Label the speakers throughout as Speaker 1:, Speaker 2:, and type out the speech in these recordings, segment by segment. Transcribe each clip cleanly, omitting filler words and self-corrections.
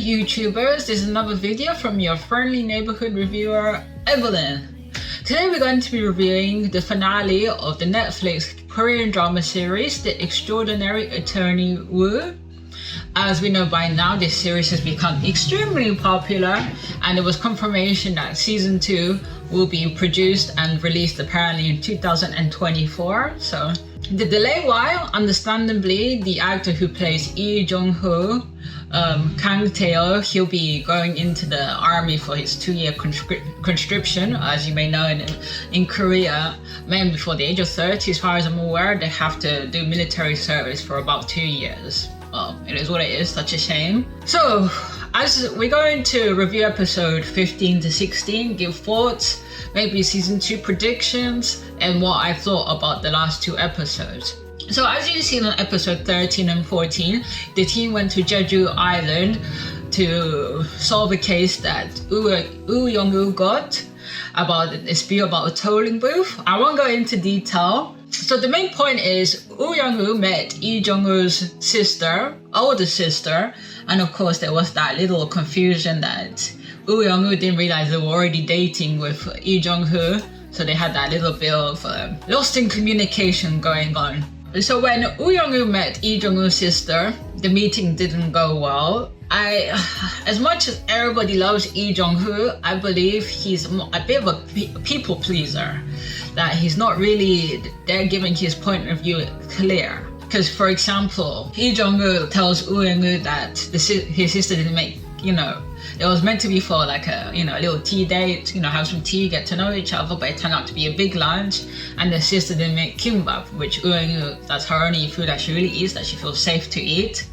Speaker 1: YouTubers, this is another video from your friendly neighborhood reviewer, Evelyn. Today we're going to be reviewing the finale of the Netflix Korean drama series, The Extraordinary Attorney Woo. As we know by now, this series has become extremely popular, and there was confirmation that season 2 will be produced and released apparently in 2024. So the delay, while understandably the actor who plays Lee Jong-ho, Kang tae-oh, he'll be going into the army for his 2-year conscription. As you may know, in Korea, men before the age of 30, as far as I'm aware, they have to do military service for about 2 years. Well, it is what it is, such a shame. So, as we're going to review episode 15 to 16, give thoughts, maybe season 2 predictions, and what I thought about the last 2 episodes. So as you see in episode 13 and 14, the team went to Jeju Island to solve a case that Woo Young-woo got about a dispute about a tolling booth. I won't go into detail. So the main point is Woo Young-woo met Lee Jong-woo's sister, older sister, and of course there was that little confusion that Woo Young-woo didn't realize they were already dating with Lee Jong-ho, so they had that little bit of lost in communication going on. So when Woo Young-woo met Lee Jong-woo's sister, the meeting didn't go well. As much as everybody loves Lee Jong-ho, I believe he's a bit of a people pleaser. That he's not really there giving his point of view clear. Because, for example, Lee Jong-ho tells Woo Young-woo that his sister didn't make, it was meant to be for like a little tea date, have some tea, get to know each other, but it turned out to be a big lunch, and the sister didn't make kimbap, which Woo Young-woo, that's her only food that she really eats, that she feels safe to eat.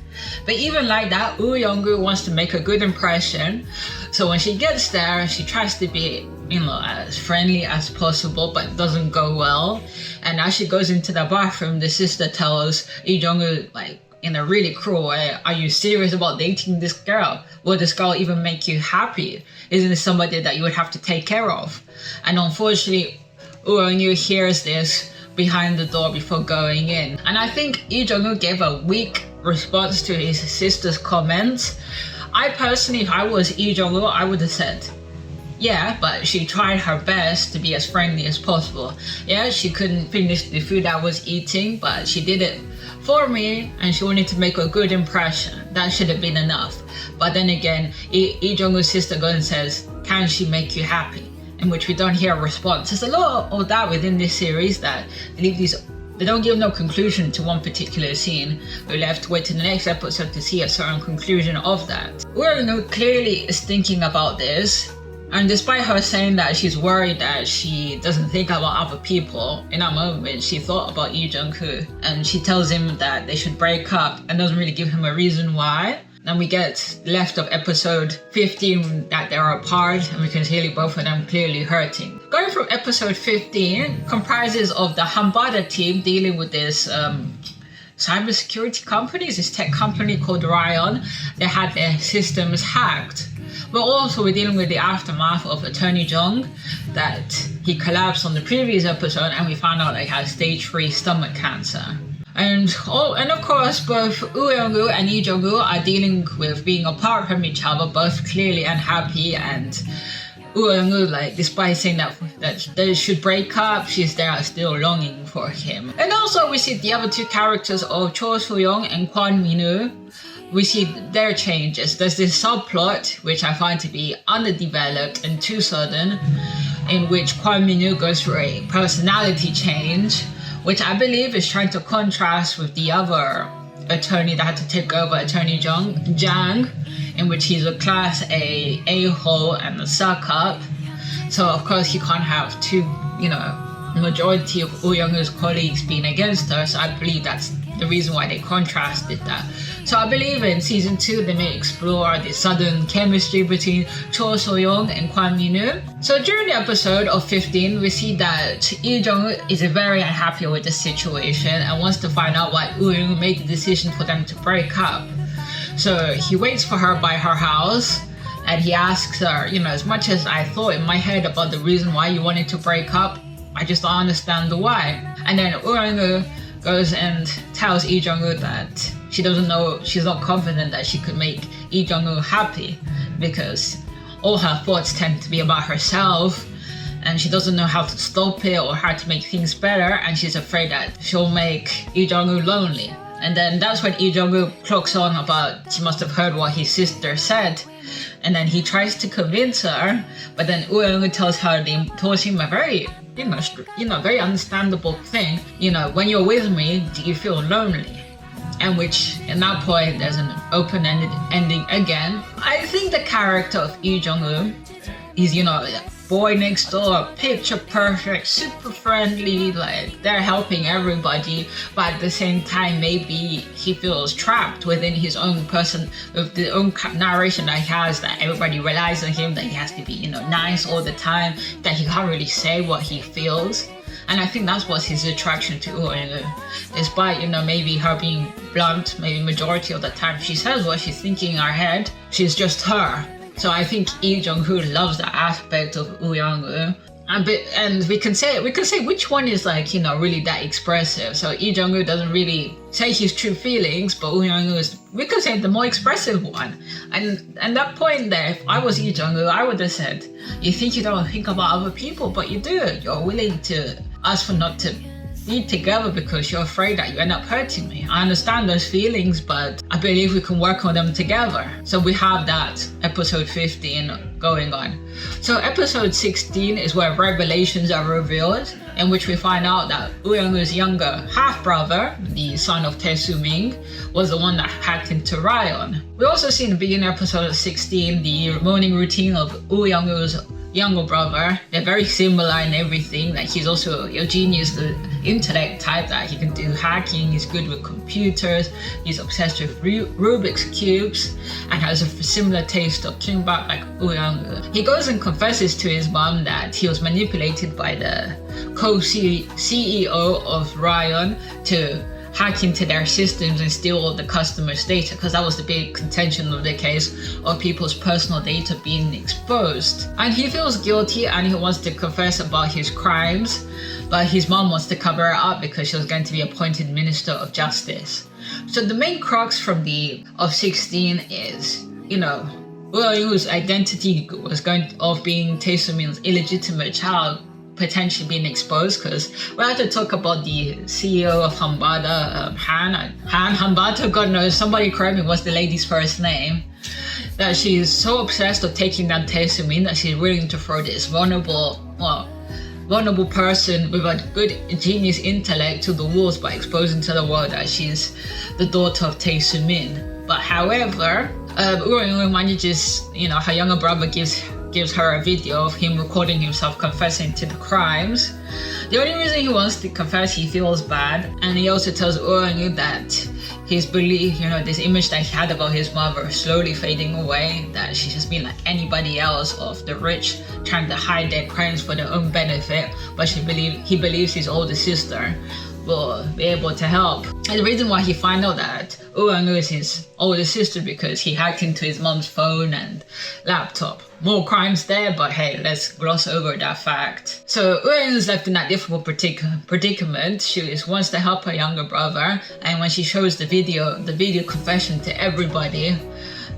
Speaker 1: But even like that, Woo Young-woo wants to make a good impression, so when she gets there, she tries to be as friendly as possible, but it doesn't go well. And as she goes into the bathroom, the sister tells Lee Jong-woo, in a really cruel way, "Are you serious about dating this girl? Will this girl even make you happy? Isn't this somebody that you would have to take care of?" And unfortunately, Woo Young-woo hears this behind the door before going in. And I think Lee Jong-woo gave a weak response to his sister's comments. I personally, if I was Lee Jong-woo, I would have said, yeah, but she tried her best to be as friendly as possible. Yeah, she couldn't finish the food I was eating, but she did it for me, and she wanted to make a good impression. That should have been enough. But then again, Lee Jong-woo's sister goes and says, "Can she make you happy?" In which we don't hear a response. There's a lot of that within this series, that they don't give no conclusion to one particular scene. We're left to wait to the next episode to see a certain conclusion of that. Woo Young-woo clearly is thinking about this. And despite her saying that she's worried that she doesn't think about other people, in that moment she thought about Lee Jong-ho, and she tells him that they should break up and doesn't really give him a reason why. Then we get left of episode 15 that they're apart, and we can see both of them clearly hurting. Going from episode 15 comprises of the Hambada team dealing with this cybersecurity company, this tech company called Ryan. They had their systems hacked. But also we're dealing with the aftermath of Attorney Jung, that he collapsed on the previous episode, and we found out he had stage 3 stomach cancer. And of course, both Woo Young-woo and Lee Jong-woo are dealing with being apart from each other, both clearly unhappy. And Woo Young-woo, despite saying that they should break up, she's there still longing for him. And also we see the other 2 characters of Cho So-young and Kwon Min-woo. We see their changes. There's this subplot, which I find to be underdeveloped and too sudden, in which Kwon Min-woo goes through a personality change, which I believe is trying to contrast with the other attorney that had to take over, Attorney Jang, in which he's a class A-hole and a suck-up. So of course he can't have two, majority of Woo Young-woo's colleagues being against her, so I believe that's the reason why they contrasted that. So I believe in season 2 they may explore the sudden chemistry between Cho So-young and Kwon Min-woo. So during the episode of 15, we see that Lee Jong-woo is very unhappy with the situation and wants to find out why Woo Young-woo made the decision for them to break up. So he waits for her by her house, and he asks her, as much as I thought in my head about the reason why you wanted to break up, I just don't understand the why. And then Woo Young-woo goes and tells Lee Jong-woo that she doesn't know, she's not confident that she could make Lee Jong-woo happy because all her thoughts tend to be about herself, and she doesn't know how to stop it or how to make things better, and she's afraid that she'll make Lee Jong-woo lonely. And then that's when Lee Jong-woo clocks on about she must have heard what his sister said, and then he tries to convince her, but then Woo Eun-woo tells him a very very understandable thing. When you're with me, do you feel lonely? And which, in that point, there's an open-ended ending again. I think the character of Lee Jong-woo is, boy next door, picture perfect, super friendly, like they're helping everybody, but at the same time maybe he feels trapped within his own person, with the own narration that he has, that everybody relies on him, that he has to be nice all the time, that he can't really say what he feels. And I think that's what's his attraction to Woo Eun-woo. Despite maybe her being blunt, maybe majority of the time she says what she's thinking in her head, she's just her. So I think Lee Jong-woo loves that aspect of Woo Eun-woo. And we can say which one is really that expressive. So Lee Jong-woo doesn't really say his true feelings, but Woo Eun-woo is, we could say, the more expressive one. And that point there, if I was Lee Jong-woo, I would have said, you think you don't think about other people, but you do. You're willing to ask for not to be together because you're afraid that you end up hurting me. I understand those feelings, but I believe we can work on them together. So we have that episode 15 going on. So episode 16 is where revelations are revealed, in which we find out that Woo Eun-woo's younger half-brother, the son of Tae Soo-min, was the one that hacked into Ryan. We also see in the beginning of episode 16 the morning routine of Woo Eun-woo's younger brother. They're very similar in everything. Like, he's also a genius, the intellect type, that he can do hacking, he's good with computers, he's obsessed with Rubik's cubes, and has a similar taste of kimbap like Woo Eun-woo. He goes and confesses to his mom that he was manipulated by the co-CEO of Ryan to hack into their systems and steal all the customers' data, because that was the big contention of the case, of people's personal data being exposed. And he feels guilty and he wants to confess about his crimes, but his mom wants to cover it up because she was going to be appointed Minister of Justice. So the main crux of 16 is, Woo Eun-woo's identity was of being Tae Soo-min's illegitimate child potentially being exposed, because we have to talk about the CEO of Hambada, Han Hambata, God knows, somebody correct me, what's the lady's first name, that she's so obsessed with taking down Tae Soo-min that she's willing to throw this vulnerable person with a good genius intellect to the wolves by exposing to the world that she's the daughter of Tae Soo-min. But however, Woo Eun-woo manages, her younger brother gives her a video of him recording himself confessing to the crimes. The only reason he wants to confess, he feels bad, and he also tells Woo Eun-woo that his belief, this image that he had about his mother is slowly fading away, that she's just been like anybody else, of the rich trying to hide their crimes for their own benefit, but he believes his older sister will be able to help. And the reason why he found out that Woo Eun-woo is his older sister, because he hacked into his mom's phone and laptop. More crimes there, but hey, let's gloss over that fact. So Woo Eun-woo is left in that difficult predicament. She wants to help her younger brother, and when she shows the video confession to everybody,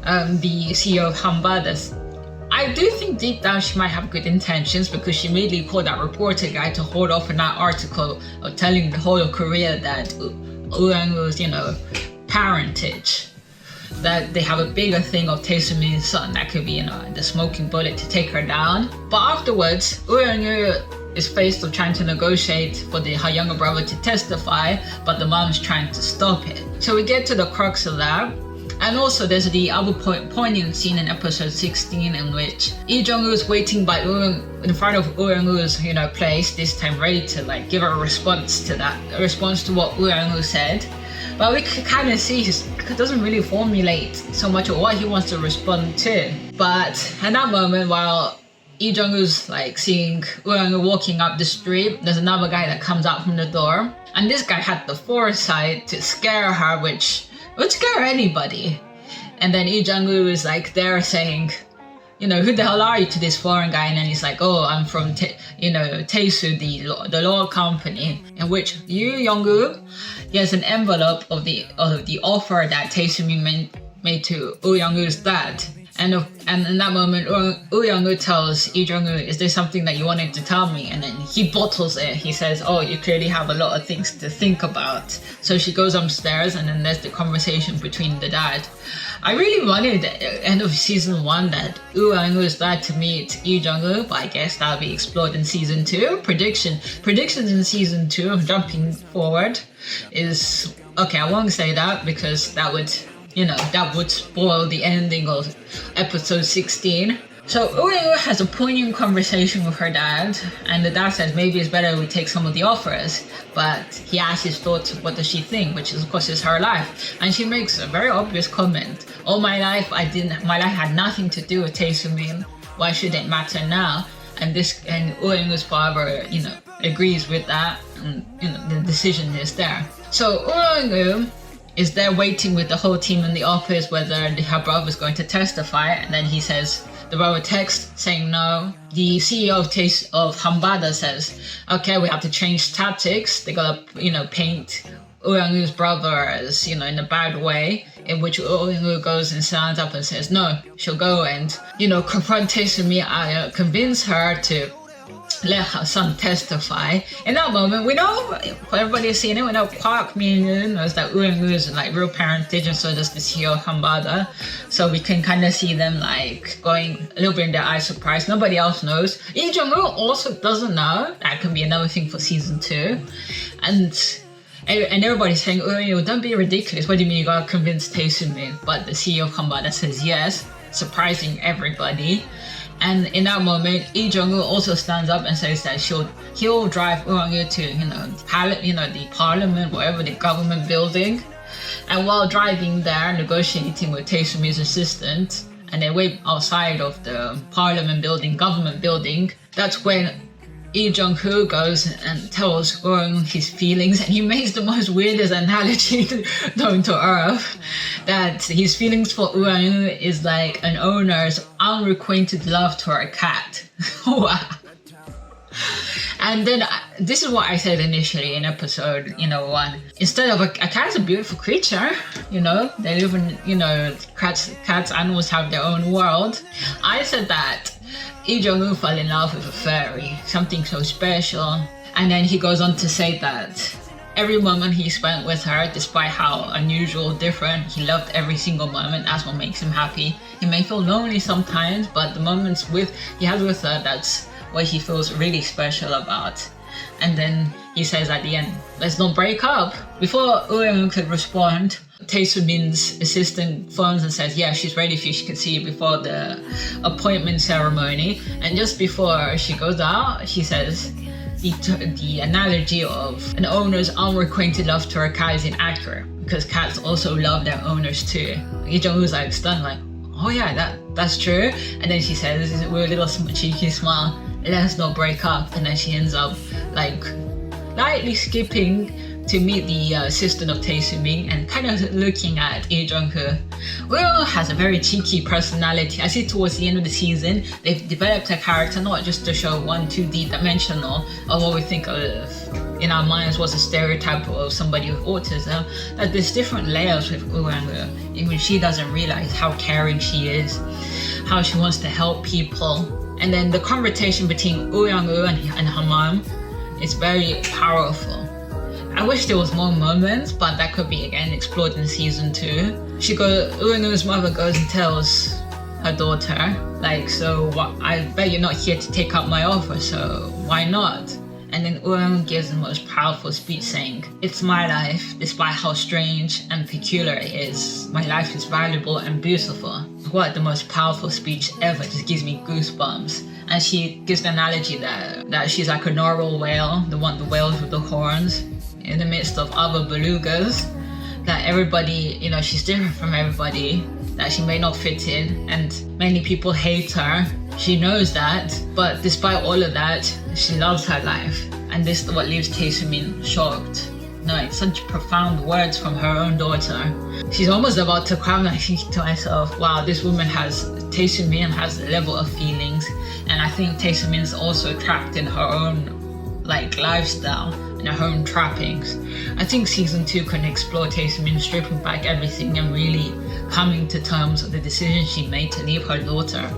Speaker 1: the CEO of Hambada, I do think deep down she might have good intentions, because she immediately called that reporter guy to hold off in that article of telling the whole of Korea that Woo Eun-woo's, parentage, that they have a bigger thing of Tae Soo-min's son that could be, the smoking bullet to take her down. But afterwards, Woo Eun-woo is faced with trying to negotiate for her younger brother to testify, but the mom's trying to stop it. So we get to the crux of that. And also there's the other poignant scene in episode 16 in which Lee Jong-woo is waiting in front of Woo Eun-woo's place, this time ready to give a response to what Woo Eun-woo said. But we can kind of see he doesn't really formulate so much of what he wants to respond to. But at that moment, while Lee Jong-woo's seeing Woo Eun-woo walking up the street, there's another guy that comes out from the door, and this guy had the foresight to scare her, which would scare anybody. And then Lee Jong-woo is there saying, who the hell are you to this foreign guy? And then he's like, oh, I'm from, Tae-oh, the law company, in which Yoo Young-woo gets an envelope of the offer that Tae-oh made to Woo Young-woo's dad. And in that moment, Woo Young-woo tells Lee Jung-woo, is there something that you wanted to tell me? And then he bottles it. He says, oh, you clearly have a lot of things to think about. So she goes upstairs, and then there's the conversation between the dad. I really wanted at the end of season 1 that Woo Young-woo's dad to meet Lee Jung-woo, but I guess that'll be explored in season 2. Predictions in season 2, jumping forward, is, okay, I won't say that because that would spoil the ending of episode 16. So Woo has a poignant conversation with her dad, and the dad says maybe it's better we take some of the offers, but he asks his daughter what does she think, which is of course is her life, and she makes a very obvious comment. All my life my life had nothing to do with Tae-oh. Why should it matter now? And Woo-'s father, agrees with that, and the decision is there. So Woo is there waiting with the whole team in the office whether her brother's going to testify, and then he says, the brother texts saying no. The CEO of Hambada says, okay, we have to change tactics. They gotta, paint Woo Young-woo's brother as, in a bad way, in which Woo Young-woo goes and stands up and says, no, she'll go and, confront Tae-oh, convince her to let her son testify. In that moment, we know, everybody has seen it, we know Park Min-yoon knows that Woo Young-woo is real parentage, and so does the CEO of Hambada. So we can kind of see them going a little bit in their eye surprise. Nobody else knows. Lee Jung-woo also doesn't know. That can be another thing for season 2. And everybody's saying, oh, don't be ridiculous. What do you mean you gotta convince Tae-oh? But the CEO of Hambada says yes, surprising everybody. And in that moment, Lee Jung-woo also stands up and says that he'll drive Woo Young-woo to the parliament, whatever, the government building. And while driving there, negotiating with Tae-oh's assistant, and they wait outside of the parliament building, government building, that's when Lee Jung-woo goes and tells Woo Young-woo his feelings, and he makes the most weirdest analogy known to earth, that his feelings for Woo Young-woo is like an owner's unrequited love to a cat. Wow. And then this is what I said initially in episode 1. Instead of a cat is a beautiful creature, they live in, cats, animals have their own world. I said that Lee Jung-woo fell in love with a fairy, something so special. And then he goes on to say that every moment he spent with her, despite how unusual, different, he loved every single moment. That's what makes him happy. He may feel lonely sometimes, but the moments he has with her, that's what he feels really special about. And then he says at the end, let's not break up. Before Woo Young-woo could respond, Tae-min's assistant phones and says, yeah, she's ready for you. She can see you before the appointment ceremony. And just before she goes out, she says, the analogy of an owner's unrequited love to a cat is inaccurate, because cats also love their owners too. Lee Jung-woo's stunned, oh yeah, that's true. And then she says, with a little cheeky smile, let's not break up. And then she ends up lightly skipping to meet the assistant of Tae-min and kind of looking at Lee Jung-woo. Woo has a very cheeky personality. I see towards the end of the season, they've developed a character not just to show 2D dimensional of what we think of in our minds was a stereotype of somebody with autism, that there's different layers with Woo Young-woo. Even she doesn't realize how caring she is, how she wants to help people. And then the conversation between Woo Young-woo and her mom is very powerful. I wish there was more moments, but that could be again explored in season 2. Woo Young-woo's mother goes and tells her daughter, so what, I bet you're not here to take up my offer, so why not? And then Woo Young-woo gives the most powerful speech saying, it's my life, despite how strange and peculiar it is. My life is valuable and beautiful. What the most powerful speech ever, just gives me goosebumps. And she gives the analogy that she's like a narwhal whale, the whales with the horns, in the midst of other belugas, that everybody, she's different from everybody, that she may not fit in, and many people hate her. She knows that, but despite all of that, she loves her life. And this is what leaves Tae-min shocked. like such profound words from her own daughter. She's almost about to cry, and I think to myself, wow, this woman Tae-min has a level of feelings, and I think Tae-min's also trapped in her own like lifestyle and her own trappings. I think season 2 can explore Tae-min stripping back everything and really coming to terms with the decision she made to leave her daughter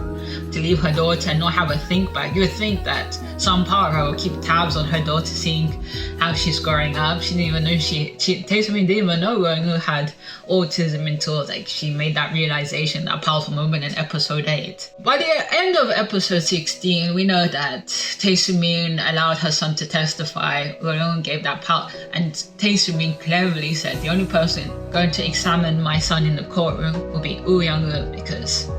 Speaker 1: and not have a think back. You would think that some part of her will keep tabs on her daughter, seeing how she's growing up. She didn't even know Tae-min didn't even know Eun-woo had autism until like she made that realization, that powerful moment in episode 8. By the end of episode 16, we know that Tae-min allowed her son to testify. Eun gave that power, and Tae-min cleverly said the only person going to examine my son in the courtroom will be Eun, because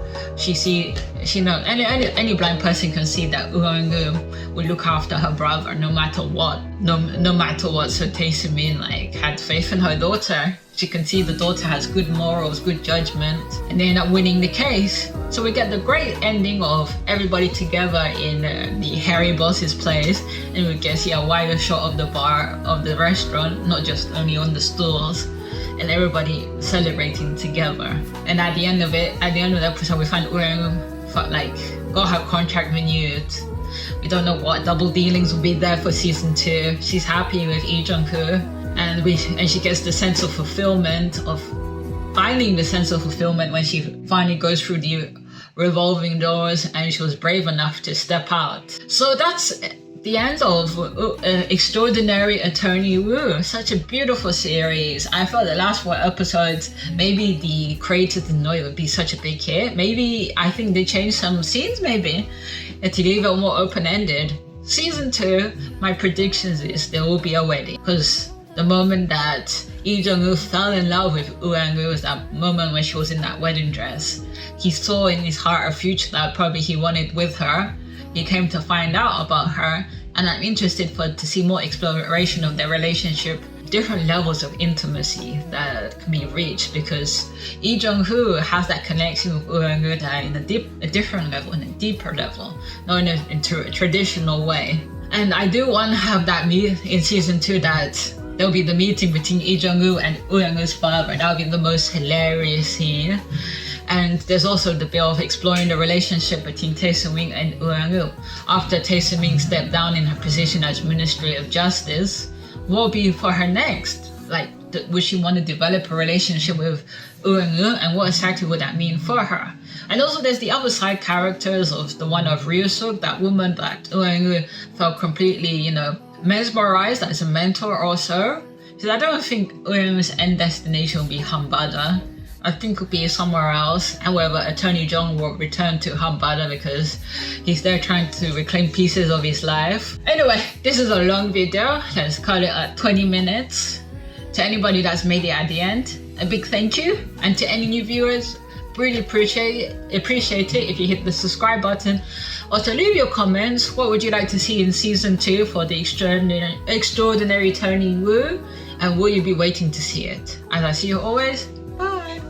Speaker 1: any blind person can see that Eun will look after her brother no matter what. So Tae-min like had faith in her daughter. She can see the daughter has good morals, good judgment, and they end up winning the case. So we get the great ending of everybody together in the Harry boss's place, and we can see a wider shot of the bar, of the restaurant, not just only on the stools, and everybody celebrating together. And at the end of the episode, we find Eun got her contract renewed. We don't know what double dealings will be there for season 2. She's happy with Lee Jung-hoo, and she gets the sense of fulfillment, of finding the sense of fulfillment when she finally goes through the revolving doors and she was brave enough to step out. So that's the end of Extraordinary Attorney Woo. Such a beautiful series. I felt the last 4 episodes, maybe the creators didn't know it would be such a big hit. Maybe, I think they changed some scenes maybe to leave it more open-ended. Season 2, my predictions is there will be a wedding, because the moment that Lee Jung-woo fell in love with Eun-woo was that moment when she was in that wedding dress. He saw in his heart a future that probably he wanted with her. He came to find out about her, and I'm interested to see more exploration of their relationship, different levels of intimacy that can be reached, because Lee Jung-hoo has that connection with Eun-woo in a different level, in a deeper level, not in a traditional way. And I do want to have that in season 2, that there'll be the meeting between Lee Jung-woo and Eun-woo's father. That'll be the most hilarious scene. And there's also the bit of exploring the relationship between Tae-min and Eun-woo. After Tae-min stepped down in her position as Ministry of Justice, what will be for her next? Like, would she want to develop a relationship with Eun-woo, and what exactly would that mean for her? And also there's the other side characters of the one of Ryusuk, that woman that Eun-woo felt completely, mesmerized as a mentor also. So I don't think Eun-woo's end destination will be Hambada. I think it could be somewhere else. However, Attorney Jung will return to Hambada because he's there trying to reclaim pieces of his life. Anyway, this is a long video. Let's cut it at 20 minutes. To anybody that's made it at the end, a big thank you. And to any new viewers, really appreciate it if you hit the subscribe button. Also, leave your comments. What would you like to see in season 2 for the Extraordinary Attorney Woo? And will you be waiting to see it? As I see you always, bye.